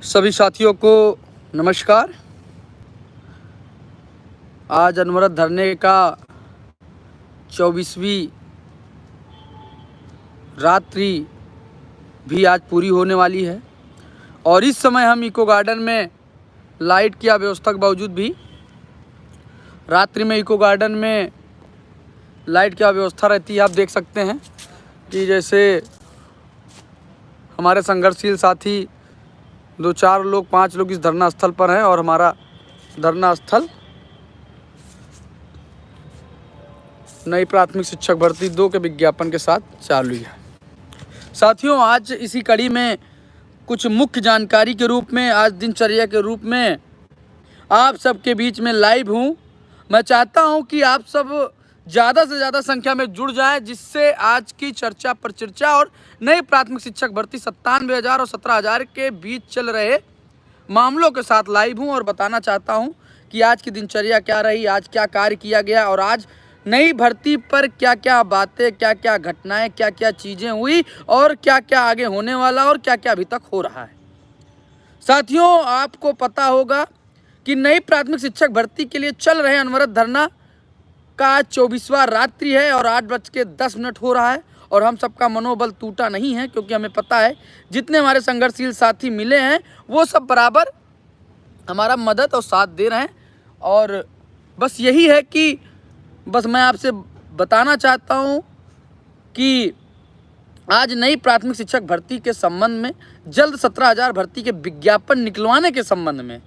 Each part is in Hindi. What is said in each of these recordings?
सभी साथियों को नमस्कार। आज अनवरत धरने का 24वीं रात्रि भी आज पूरी होने वाली है और इस समय हम इको गार्डन में लाइट की अव्यवस्था के बावजूद भी रात्रि में इको गार्डन में लाइट की अव्यवस्था रहती है। आप देख सकते हैं कि जैसे हमारे संघर्षशील साथी 2-4 लोग 5 लोग इस धरना स्थल पर हैं और हमारा धरना स्थल नई प्राथमिक शिक्षक भर्ती 2 के विज्ञापन के साथ चालू है। साथियों, आज इसी कड़ी में कुछ मुख्य जानकारी के रूप में, आज दिनचर्या के रूप में आप सबके बीच में लाइव हूँ। मैं चाहता हूँ कि आप सब ज़्यादा से ज़्यादा संख्या में जुड़ जाएं, जिससे आज की चर्चा पर चर्चा और नई प्राथमिक शिक्षक भर्ती 97,000 और 17,000 के बीच चल रहे मामलों के साथ लाइव हूँ और बताना चाहता हूँ कि आज की दिनचर्या क्या रही, आज क्या कार्य किया गया और आज नई भर्ती पर क्या क्या बातें, क्या क्या घटनाएं, क्या क्या चीज़ें हुई और क्या क्या आगे होने वाला और क्या क्या अभी तक हो रहा है। साथियों, आपको पता होगा कि नई प्राथमिक शिक्षक भर्ती के लिए चल रहे अनवरत धरना का आज 24वां रात्रि है और 8:10 हो रहा है और हम सबका मनोबल टूटा नहीं है, क्योंकि हमें पता है जितने हमारे संघर्षशील साथी मिले हैं वो सब बराबर हमारा मदद और साथ दे रहे हैं। और बस यही है कि बस मैं आपसे बताना चाहता हूँ कि आज नई प्राथमिक शिक्षक भर्ती के संबंध में, जल्द 17,000 भर्ती के विज्ञापन निकलवाने के संबंध में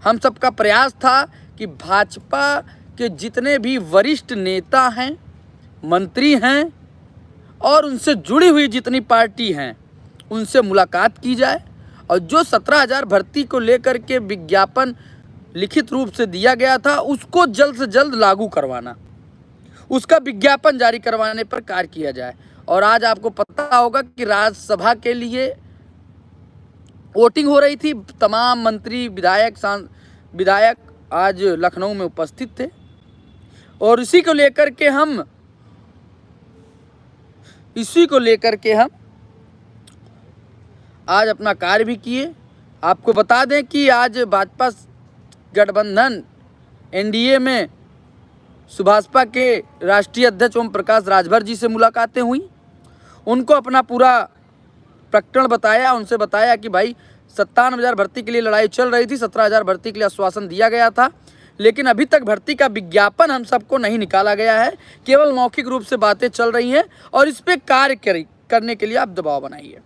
हम सबका प्रयास था कि भाजपा के जितने भी वरिष्ठ नेता हैं, मंत्री हैं और उनसे जुड़ी हुई जितनी पार्टी हैं उनसे मुलाकात की जाए और जो 17,000 भर्ती को लेकर के विज्ञापन लिखित रूप से दिया गया था उसको जल्द से जल्द लागू करवाना, उसका विज्ञापन जारी करवाने पर कार्य किया जाए। और आज आपको पता होगा कि राज्यसभा के लिए वोटिंग हो रही थी। तमाम मंत्री, विधायक आज लखनऊ में उपस्थित थे और इसी को लेकर के हम आज अपना कार्य भी किए। आपको बता दें कि आज भाजपा गठबंधन एनडीए में सुभाषपा के राष्ट्रीय अध्यक्ष ओम प्रकाश राजभर जी से मुलाकातें हुई। उनको अपना पूरा प्रकरण बताया, उनसे बताया कि भाई 57,000 भर्ती के लिए लड़ाई चल रही थी, 17,000 भर्ती के लिए आश्वासन दिया गया था, लेकिन अभी तक भर्ती का विज्ञापन हम सबको नहीं निकाला गया है, केवल मौखिक रूप से बातें चल रही हैं और इस पर कार्य करने के लिए आप दबाव बनाइए।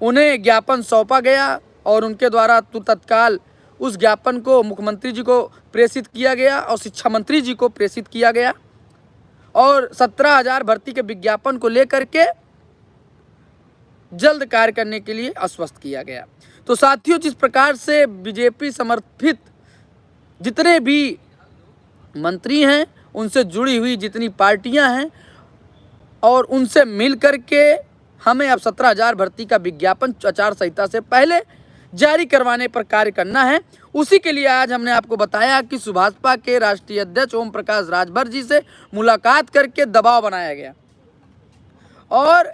उन्हें ज्ञापन सौंपा गया और उनके द्वारा तत्काल उस ज्ञापन को मुख्यमंत्री जी को प्रेषित किया गया और शिक्षा मंत्री जी को प्रेषित किया गया और 17,000 भर्ती के विज्ञापन को लेकर के जल्द कार्य करने के लिए आश्वस्त किया गया। तो साथियों, जिस प्रकार से बीजेपी समर्थित जितने भी मंत्री हैं, उनसे जुड़ी हुई जितनी पार्टियां हैं और उनसे मिल करके हमें अब 17,000 भर्ती का विज्ञापन आचार संहिता से पहले जारी करवाने पर कार्य करना है। उसी के लिए आज हमने आपको बताया कि सुभाषपा के राष्ट्रीय अध्यक्ष ओम प्रकाश राजभर जी से मुलाकात करके दबाव बनाया गया और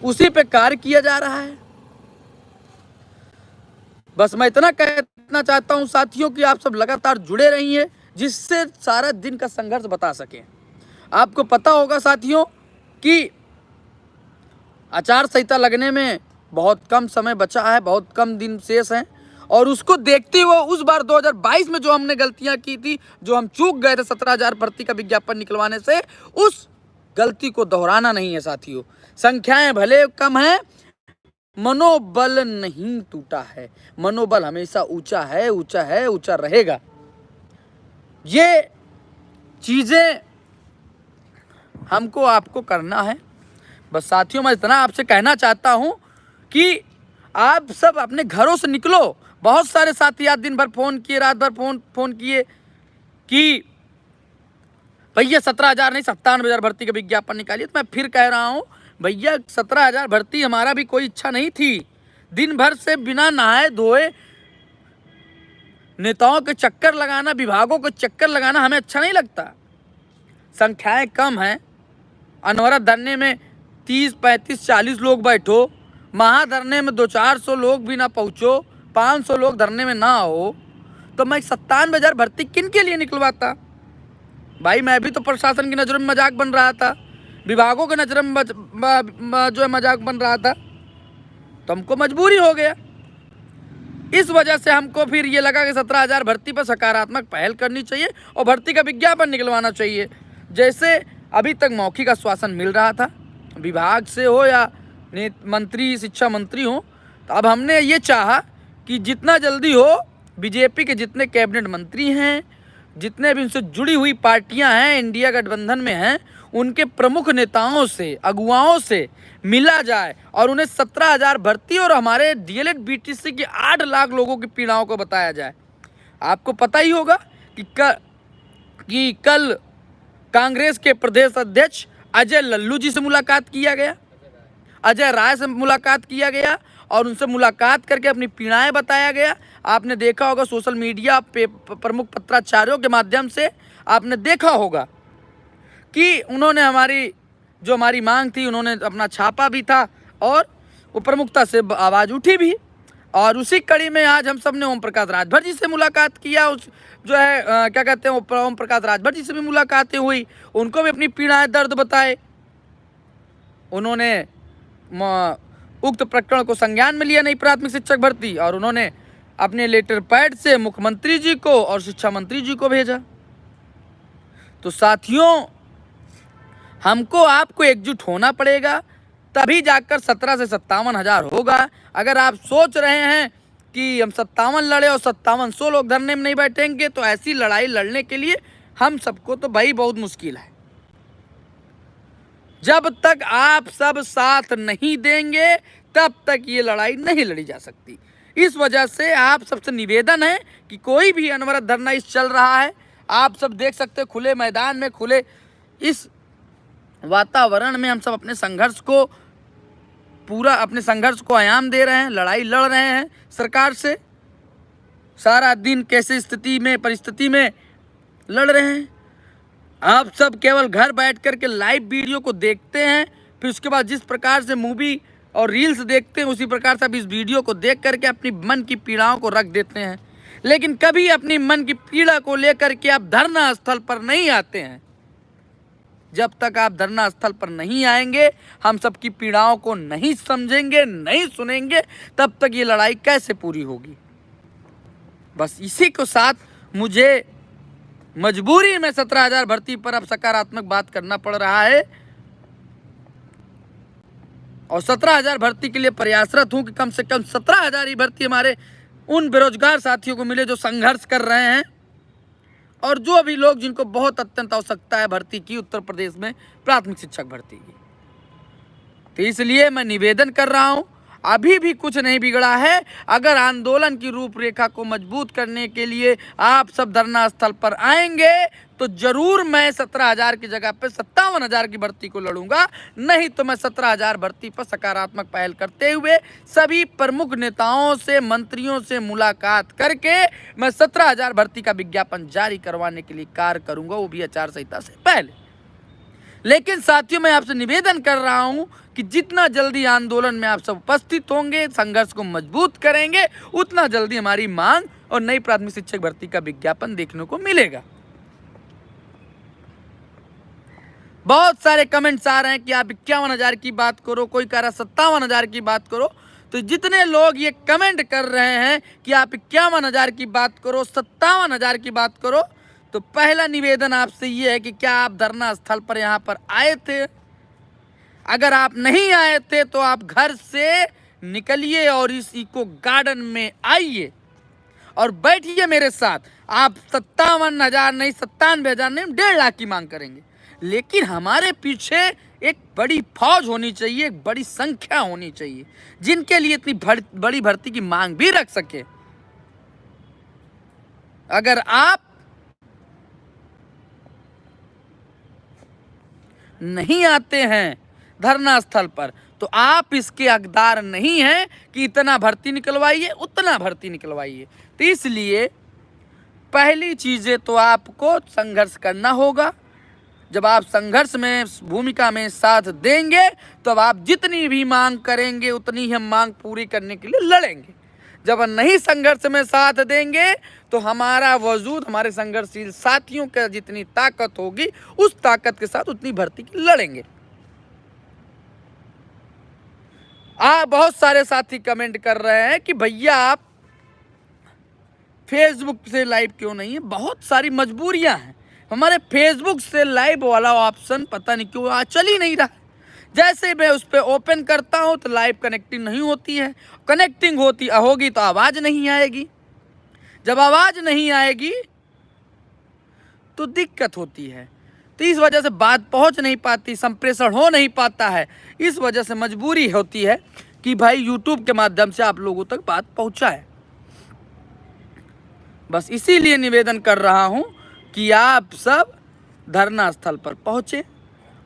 उसी पे कार्य किया जा रहा है। बस मैं इतना कहना चाहता हूं साथियों कि आप सब लगातार जुड़े रहिए, जिससे सारा दिन का संघर्ष बता सकें। आपको पता होगा साथियों कि आचार संहिता लगने में बहुत कम समय बचा है, बहुत कम दिन शेष हैं और उसको देखते हुए उस बार 2022 में जो हमने गलतियां की थी, जो हम चूक गए थे 17,000 भर्ती का विज्ञापन निकलवाने से, उस गलती को दोहराना नहीं है साथियों। संख्याएं भले कम हैं, मनोबल नहीं टूटा है, मनोबल हमेशा ऊंचा है, ऊंचा है, ऊंचा रहेगा। ये चीजें हमको आपको करना है। बस साथियों, मैं इतना आपसे कहना चाहता हूं कि आप सब अपने घरों से निकलो। बहुत सारे साथी आज दिन भर फोन किए, रात भर फोन किए कि भैया 17,000 नहीं 97,000 भर्ती का विज्ञापन निकालिए। तो मैं फिर कह रहा हूं भैया, 17,000 भर्ती हमारा भी कोई इच्छा नहीं थी। दिन भर से बिना नहाए धोए नेताओं के चक्कर लगाना, विभागों के चक्कर लगाना हमें अच्छा नहीं लगता। संख्याएं कम हैं, अनवरत धरने में 30, 35, 40 लोग बैठो, महाधरने में 200-400 लोग भी ना पहुँचो, 500 लोग धरने में ना हो, तो मैं 97,000 भर्ती किन के लिए निकलवाता भाई? मैं भी तो प्रशासन की नज़रों में मजाक बन रहा था, विभागों की नज़रों में जो है मजाक बन रहा था, तो हमको मजबूरी हो गया। इस वजह से हमको फिर ये लगा कि 17,000 भर्ती पर सकारात्मक पहल करनी चाहिए और भर्ती का विज्ञापन निकलवाना चाहिए। जैसे अभी तक मौखिक आश्वासन मिल रहा था, विभाग से हो या मंत्री, शिक्षा मंत्री हो, तो अब हमने ये चाहा कि जितना जल्दी हो बीजेपी के जितने कैबिनेट मंत्री हैं, जितने भी उनसे जुड़ी हुई पार्टियां हैं, इंडिया गठबंधन में हैं, उनके प्रमुख नेताओं से, अगुवाओं से मिला जाए और उन्हें 17,000 भर्ती और हमारे डीएलएड बीटीसी के 8 लाख लोगों की पीड़ाओं को बताया जाए। आपको पता ही होगा कि कल कांग्रेस के प्रदेश अध्यक्ष अजय लल्लू जी से मुलाकात किया गया, अजय राय से मुलाकात किया गया और उनसे मुलाकात करके अपनी पीड़ाएं बताया गया। आपने देखा होगा सोशल मीडिया पे प्रमुख पत्राचार्यों के माध्यम से आपने देखा होगा कि उन्होंने हमारी मांग थी, उन्होंने अपना छापा भी था और वो प्रमुखता से आवाज़ उठी भी। और उसी कड़ी में आज हम सब ने ओम प्रकाश राजभर जी से मुलाकात किया। उस जो है क्या कहते हैं, ओम प्रकाश राजभर जी से भी मुलाकातें हुई, उनको भी अपनी पीड़ाएं दर्द बताए। उन्होंने उक्त प्रकरण को संज्ञान में लिया, नई प्राथमिक शिक्षक भर्ती, और उन्होंने अपने लेटर पैड से मुख्यमंत्री जी को और शिक्षा मंत्री जी को भेजा। तो साथियों, हमको आपको एकजुट होना पड़ेगा, तभी जाकर 17 से 57,000 होगा। अगर आप सोच रहे हैं कि हम 57 लड़े और 5700 लोग धरने में नहीं बैठेंगे, तो ऐसी लड़ाई लड़ने के लिए हम सबको तो भाई बहुत मुश्किल है। जब तक आप सब साथ नहीं देंगे तब तक ये लड़ाई नहीं लड़ी जा सकती। इस वजह से आप सबसे निवेदन है कि कोई भी अनवरत धरना इस चल रहा है, आप सब देख सकते हैं खुले मैदान में, खुले इस वातावरण में हम सब अपने संघर्ष को आयाम दे रहे हैं, लड़ाई लड़ रहे हैं सरकार से। सारा दिन कैसे परिस्थिति में लड़ रहे हैं। आप सब केवल घर बैठ कर के लाइव वीडियो को देखते हैं, फिर उसके बाद जिस प्रकार से मूवी और रील्स देखते हैं उसी प्रकार से आप इस वीडियो को देख करके अपनी मन की पीड़ाओं को रख देते हैं, लेकिन कभी अपनी मन की पीड़ा को लेकर के आप धरना स्थल पर नहीं आते हैं। जब तक आप धरना स्थल पर नहीं आएंगे, हम सबकी पीड़ाओं को नहीं समझेंगे, नहीं सुनेंगे, तब तक ये लड़ाई कैसे पूरी होगी। बस इसी को साथ मुझे मजबूरी में 17,000 भर्ती पर अब सकारात्मक बात करना पड़ रहा है और 17,000 भर्ती के लिए प्रयासरत हूं कि कम से कम 17,000 ही भर्ती हमारे उन बेरोजगार साथियों को मिले जो संघर्ष कर रहे हैं और जो भी लोग जिनको बहुत अत्यंत आवश्यकता है भर्ती की, उत्तर प्रदेश में प्राथमिक शिक्षक भर्ती की। तो इसलिए मैं निवेदन कर रहा हूं, अभी भी कुछ नहीं बिगड़ा है। अगर आंदोलन की रूपरेखा को मजबूत करने के लिए आप सब धरना स्थल पर आएंगे तो जरूर मैं 17,000 की जगह पे 57,000 की भर्ती को लड़ूंगा, नहीं तो मैं 17,000 भर्ती पर सकारात्मक पहल करते हुए सभी प्रमुख नेताओं से, मंत्रियों से मुलाकात करके मैं 17,000 भर्ती का विज्ञापन जारी करवाने के लिए कार्य करूंगा, वो भी आचार संहिता से पहले। लेकिन साथियों, मैं आपसे निवेदन कर रहा हूं कि जितना जल्दी आंदोलन में आप सब उपस्थित होंगे, संघर्ष को मजबूत करेंगे, उतना जल्दी हमारी मांग और नई प्राथमिक शिक्षक भर्ती का विज्ञापन देखने को मिलेगा। बहुत सारे कमेंट्स आ रहे हैं कि आप 51,000 की बात करो, कोई कह रहा 57,000 की बात करो। तो जितने लोग ये कमेंट कर रहे हैं कि आप 51,000 की बात करो, 57,000 की बात करो, तो पहला निवेदन आपसे ये है कि क्या आप धरना स्थल पर यहाँ पर आए थे? अगर आप नहीं आए थे तो आप घर से निकलिए और इस इको गार्डन में आइए और बैठिए मेरे साथ। आप 57,000 नहीं, 97,000 नहीं, 1.5 लाख की मांग करेंगे, लेकिन हमारे पीछे एक बड़ी फौज होनी चाहिए, एक बड़ी संख्या होनी चाहिए जिनके लिए इतनी बड़ी भर्ती की मांग भी रख सके। अगर आप नहीं आते हैं धरना स्थल पर तो आप इसके हकदार नहीं हैं कि इतना भर्ती निकलवाइए, उतना भर्ती निकलवाइए। तो इसलिए पहली चीजें तो आपको संघर्ष करना होगा, जब आप संघर्ष में भूमिका में साथ देंगे तो अब आप जितनी भी मांग करेंगे उतनी ही हम मांग पूरी करने के लिए लड़ेंगे। जब नहीं संघर्ष में साथ देंगे तो हमारा वजूद, हमारे संघर्षशील साथियों का जितनी ताकत होगी उस ताकत के साथ उतनी भर्ती की लड़ेंगे। बहुत सारे साथी कमेंट कर रहे हैं कि भैया आप फेसबुक से लाइव क्यों नहीं है। बहुत सारी मजबूरियां हैं, हमारे फेसबुक से लाइव वाला ऑप्शन पता नहीं क्यों आज चल ही नहीं रहा। जैसे मैं उस पर ओपन करता हूं तो लाइव कनेक्टिंग नहीं होती है, कनेक्टिंग होगी तो आवाज़ नहीं आएगी। जब आवाज़ नहीं आएगी तो दिक्कत होती है, तो इस वजह से बात पहुंच नहीं पाती, संप्रेषण हो नहीं पाता है। इस वजह से मजबूरी होती है कि भाई यूट्यूब के माध्यम से आप लोगों तक बात पहुंचाए। बस इसीलिए निवेदन कर रहा हूं कि आप सब धरना स्थल पर पहुंचे,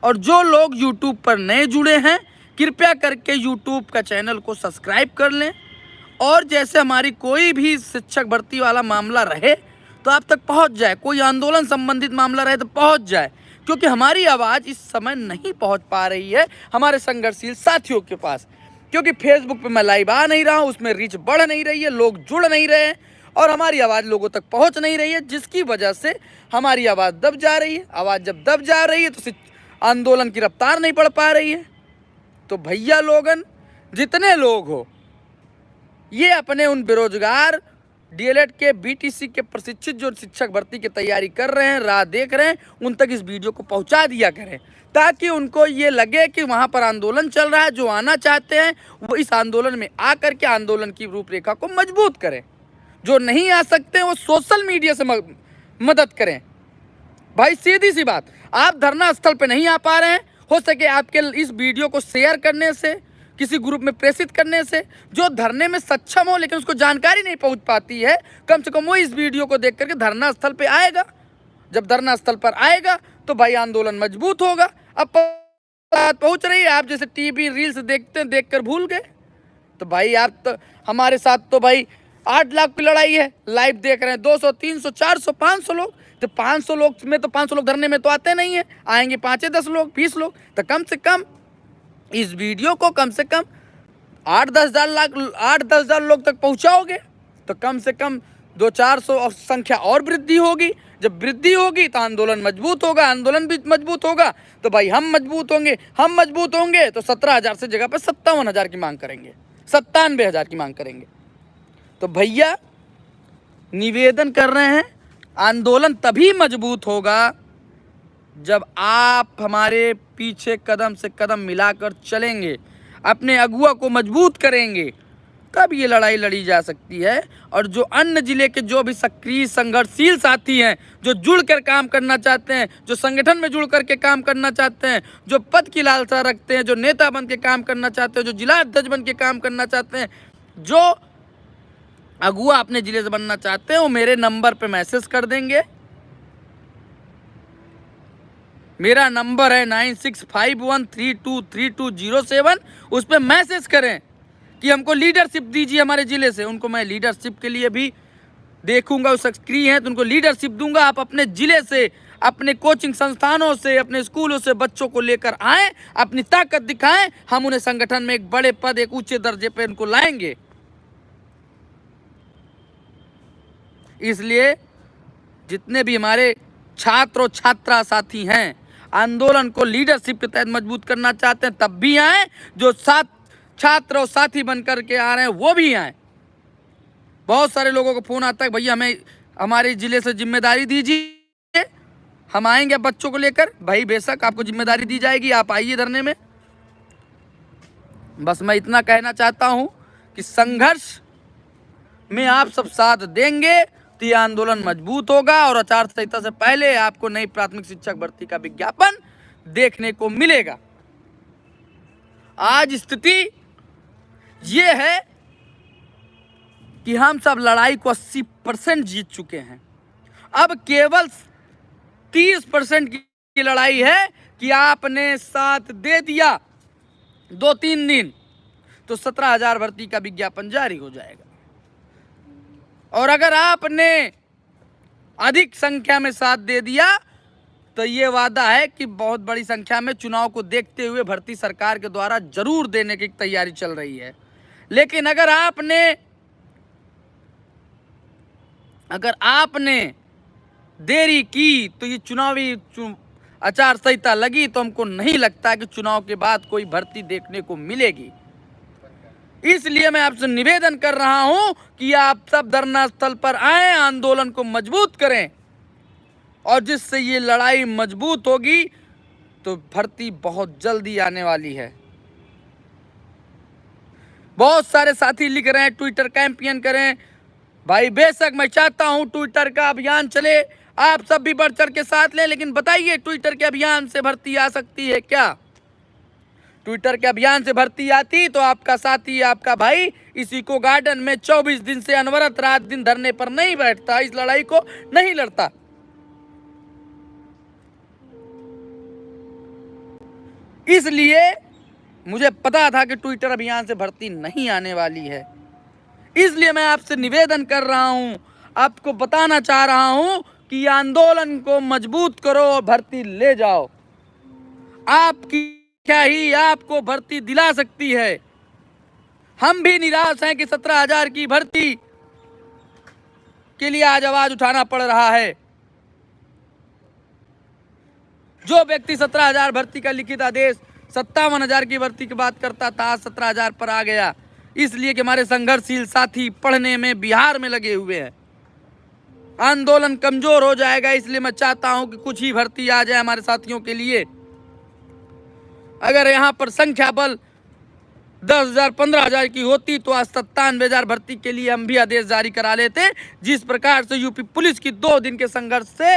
और जो लोग यूट्यूब पर नए जुड़े हैं कृपया करके यूट्यूब का चैनल को सब्सक्राइब कर लें, और जैसे हमारी कोई भी शिक्षक भर्ती वाला मामला रहे तो आप तक पहुंच जाए, कोई आंदोलन संबंधित मामला रहे तो पहुंच जाए, क्योंकि हमारी आवाज़ इस समय नहीं पहुंच पा रही है हमारे संघर्षशील साथियों के पास। क्योंकि फेसबुक पे मैं लाइव आ नहीं रहा हूँ, उसमें रीच बढ़ नहीं रही है, लोग जुड़ नहीं रहे हैं और हमारी आवाज़ लोगों तक पहुंच नहीं रही है, जिसकी वजह से हमारी आवाज़ दब जा रही है। आवाज़ जब दब जा रही है तो आंदोलन की रफ्तार नहीं बढ़ पा रही है। तो भैया लोगन, जितने लोग हो, ये अपने उन बेरोजगार डीएलएड के बीटीसी के प्रशिक्षित जो शिक्षक भर्ती की तैयारी कर रहे हैं, राह देख रहे हैं, उन तक इस वीडियो को पहुंचा दिया करें, ताकि उनको ये लगे कि वहां पर आंदोलन चल रहा है। जो आना चाहते हैं वो इस आंदोलन में आकर के आंदोलन की रूपरेखा को मजबूत करें। जो नहीं आ सकते वो सोशल मीडिया से मदद करें। भाई सीधी सी बात, आप धरना स्थल पे नहीं आ पा रहे हैं, हो सके आपके इस वीडियो को शेयर करने से, किसी ग्रुप में प्रेषित करने से, जो धरने में सक्षम हो लेकिन उसको जानकारी नहीं पहुंच पाती है, कम से कम वो इस वीडियो को देख करके धरना स्थल पे आएगा। जब धरना स्थल पर आएगा तो भाई आंदोलन मजबूत होगा। अब बात पहुंच रही है, आप जैसे टीवी रील्स देखते हैं, देख कर भूल गए, तो भाई आप तो हमारे साथ तो भाई 8 लाख की लड़ाई है, लाइव देख रहे हैं 200, 300, 400, 500 लोग। तो 500 लोग में तो 500 लोग धरने में तो आते नहीं है, आएंगे 5-10 लोग, 20 लोग। तो कम से कम इस वीडियो को कम से कम 8-10 हज़ार लोग तक पहुंचाओगे तो कम से कम 200-400 और संख्या और वृद्धि होगी। जब वृद्धि होगी तो आंदोलन मजबूत होगा, आंदोलन भी मजबूत होगा तो भाई हम मजबूत होंगे तो 17,000 से जगह पर 57,000 की मांग करेंगे, 97,000 की मांग करेंगे। तो भैया निवेदन कर रहे हैं, आंदोलन तभी मजबूत होगा जब आप हमारे पीछे कदम से कदम मिलाकर चलेंगे, अपने अगुआ को मजबूत करेंगे, तब ये लड़ाई लड़ी जा सकती है। और जो अन्य जिले के जो भी सक्रिय संघर्षशील साथी हैं, जो जुड़कर काम करना चाहते हैं, जो संगठन में जुड़ करके काम करना चाहते हैं, जो पद की लालसा रखते हैं, जो नेता बन के काम करना चाहते हैं, जो जिला अध्यक्ष बन के काम करना चाहते हैं, जो अगुआ अपने जिले से बनना चाहते हैं, वो मेरे नंबर पे मैसेज कर देंगे। मेरा नंबर है 9651323207। उस पर मैसेज करें कि हमको लीडरशिप दीजिए हमारे ज़िले से। उनको मैं लीडरशिप के लिए भी देखूंगा, वो सक्रिय हैं तो उनको लीडरशिप दूंगा। आप अपने ज़िले से, अपने कोचिंग संस्थानों से, अपने स्कूलों से बच्चों को लेकर आएँ, अपनी ताकत दिखाएं, हम उन्हें संगठन में एक बड़े पद, एक ऊंचे दर्जे पर उनको लाएंगे। इसलिए जितने भी हमारे छात्र और छात्रा साथी हैं, आंदोलन को लीडरशिप के तहत मजबूत करना चाहते हैं, तब भी आए। जो छात्र और साथी बनकर के आ रहे हैं वो भी आए। बहुत सारे लोगों को फोन आता है, भैया हमें हमारे जिले से जिम्मेदारी दीजिए, हम आएंगे बच्चों को लेकर। भाई बेशक आपको जिम्मेदारी दी जाएगी, आप आइए धरने में। बस मैं इतना कहना चाहता हूं कि संघर्ष में आप सब साथ देंगे तो ये आंदोलन मजबूत होगा और आचार संहिता से पहले आपको नई प्राथमिक शिक्षक भर्ती का विज्ञापन देखने को मिलेगा। आज स्थिति ये है कि हम सब लड़ाई को 80% जीत चुके हैं। अब केवल 30% की लड़ाई है कि आपने साथ दे दिया 2-3 दिन तो 17,000 भर्ती का विज्ञापन जारी हो जाएगा। और अगर आपने अधिक संख्या में साथ दे दिया तो ये वादा है कि बहुत बड़ी संख्या में चुनाव को देखते हुए भर्ती सरकार के द्वारा जरूर देने की तैयारी चल रही है। लेकिन अगर आपने देरी की तो ये चुनावी आचार संहिता लगी तो हमको नहीं लगता कि चुनाव के बाद कोई भर्ती देखने को मिलेगी। इसलिए मैं आपसे निवेदन कर रहा हूं कि आप सब धरना स्थल पर आए, आंदोलन को मजबूत करें, और जिससे ये लड़ाई मजबूत होगी तो भर्ती बहुत जल्दी आने वाली है। बहुत सारे साथी लिख रहे हैं ट्विटर कैंपेन करें। भाई बेशक मैं चाहता हूं ट्विटर का अभियान चले, आप सब भी बढ़ चढ़ के साथ लें, लेकिन बताइए ट्विटर के अभियान से भर्ती आ सकती है क्या? ट्विटर के अभियान से भर्ती आती तो आपका साथी, आपका भाई इस इको गार्डन में 24 दिन से अनवरत रात दिन धरने पर नहीं बैठता, इस लड़ाई को नहीं लड़ता। इसलिए मुझे पता था कि ट्विटर अभियान से भर्ती नहीं आने वाली है। इसलिए मैं आपसे निवेदन कर रहा हूं, आपको बताना चाह रहा हूं कि आंदोलन को मजबूत करो और भर्ती ले जाओ। आपकी क्या ही आपको भर्ती दिला सकती है। हम भी निराश हैं कि 17,000 की भर्ती के लिए आज आवाज उठाना पड़ रहा है। जो व्यक्ति 17,000 भर्ती का लिखित आदेश 57,000 की भर्ती की बात करता था, आज 17,000 पर आ गया, इसलिए कि हमारे संघर्षशील साथी पढ़ने में बिहार में लगे हुए हैं। आंदोलन कमजोर हो जाएगा, इसलिए मैं चाहता हूं कि कुछ ही भर्ती आ जाए हमारे साथियों के लिए। अगर यहाँ पर संख्या बल 10,000 15,000 की होती तो आज 97,000 भर्ती के लिए हम भी आदेश जारी करा लेते। जिस प्रकार से यूपी पुलिस की 2 दिन के संघर्ष से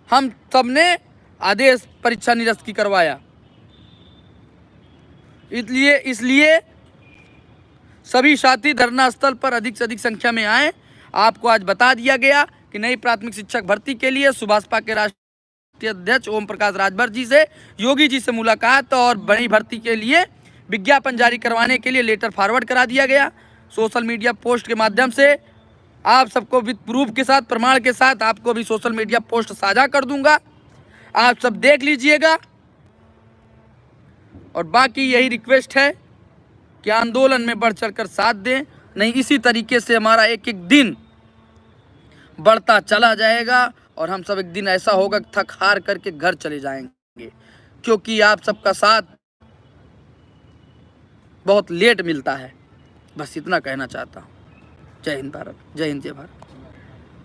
हम सबने आदेश परीक्षा निरस्त की करवाया। इसलिए सभी साथी धरना स्थल पर अधिक से अधिक संख्या में आए। आपको आज बता दिया गया कि नई प्राथमिक शिक्षक भर्ती के लिए सुभाषपा के राष्ट्रीय अध्यक्ष ओम प्रकाश राजभर जी से, योगी जी से मुलाकात और बड़ी भर्ती के लिए विज्ञापन जारी करवाने के लिए लेटर फॉरवर्ड करा दिया गया। सोशल मीडिया पोस्ट के माध्यम से आप सबको विद प्रूफ के साथ, प्रमाण के साथ आपको भी सोशल मीडिया पोस्ट साझा कर दूंगा, आप सब देख लीजिएगा। और बाकी यही रिक्वेस्ट है कि आंदोलन में बढ़ चढ़कर साथ दें, नहीं इसी तरीके से हमारा एक एक दिन बढ़ता चला जाएगा और हम सब एक दिन ऐसा होगा कि थक हार करके घर चले जाएंगे, क्योंकि आप सबका साथ बहुत लेट मिलता है। बस इतना कहना चाहता हूँ। जय हिंद भारत, जय हिंद जय भारत।